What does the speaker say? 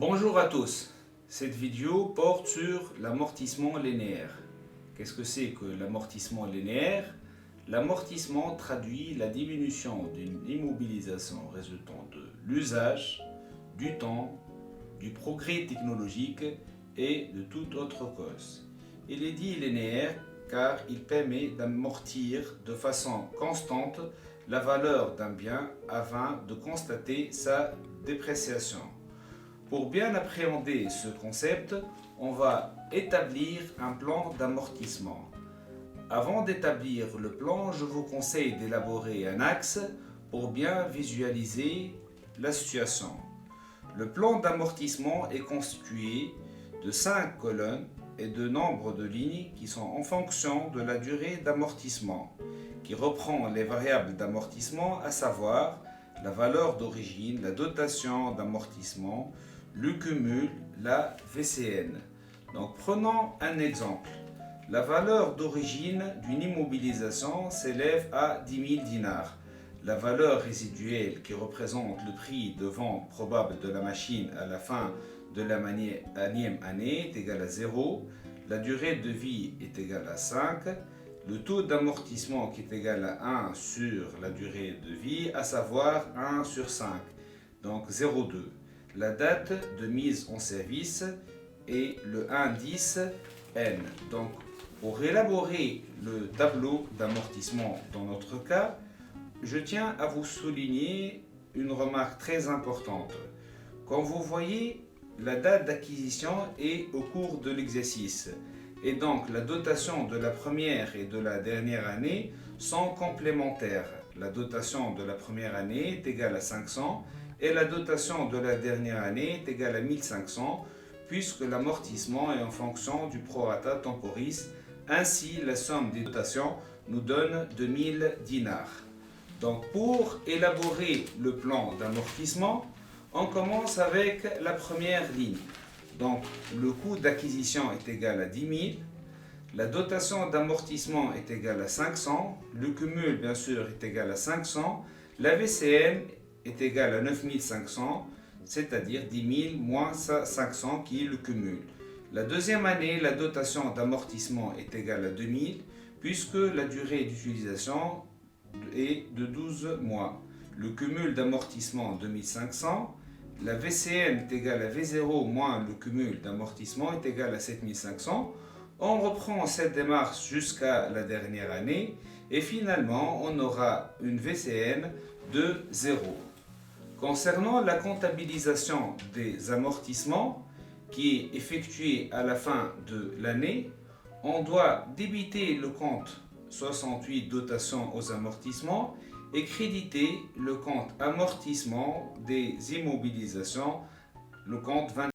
Bonjour à tous, cette vidéo porte sur l'amortissement linéaire. Qu'est-ce que c'est que l'amortissement linéaire? L'amortissement traduit la diminution d'une immobilisation résultant de l'usage, du temps, du progrès technologique et de toute autre cause. Il est dit linéaire car il permet d'amortir de façon constante la valeur d'un bien afin de constater sa dépréciation. Pour bien appréhender ce concept, on va établir un plan d'amortissement. Avant d'établir le plan, je vous conseille d'élaborer un axe pour bien visualiser la situation. Le plan d'amortissement est constitué de 5 colonnes et de nombre de lignes qui sont en fonction de la durée d'amortissement, qui reprend les variables d'amortissement, à savoir la valeur d'origine, la dotation d'amortissement, le cumul, la VCN. Donc prenons un exemple. La valeur d'origine d'une immobilisation s'élève à 10 000 dinars. La valeur résiduelle qui représente le prix de vente probable de la machine à la fin de la énième année est égale à 0. La durée de vie est égale à 5. Le taux d'amortissement qui est égal à 1 sur la durée de vie, à savoir 1 sur 5. Donc 0,2. La date de mise en service est le indice N. Donc, pour élaborer le tableau d'amortissement dans notre cas, je tiens à vous souligner une remarque très importante. Comme vous voyez, la date d'acquisition est au cours de l'exercice. Et donc, la dotation de la première et de la dernière année sont complémentaires. La dotation de la première année est égale à 500 et la dotation de la dernière année est égale à 1500 puisque l'amortissement est en fonction du prorata temporis. Ainsi, la somme des dotations nous donne 2000 dinars. Donc, pour élaborer le plan d'amortissement, on commence avec la première ligne. Donc, le coût d'acquisition est égal à 10 000. La dotation d'amortissement est égale à 500. Le cumul, bien sûr, est égal à 500. La VCN est égale à 9500, c'est-à-dire 10 000 moins 500 qui est le cumul. La deuxième année, la dotation d'amortissement est égale à 2000 puisque la durée d'utilisation est de 12 mois. Le cumul d'amortissement 2500. La VCN est égale à V0 moins le cumul d'amortissement est égal à 7500. On reprend cette démarche jusqu'à la dernière année et finalement on aura une VCN de 0. Concernant la comptabilisation des amortissements qui est effectuée à la fin de l'année, on doit débiter le compte 68 dotation aux amortissements et créditer le compte amortissement des immobilisations, le compte 20.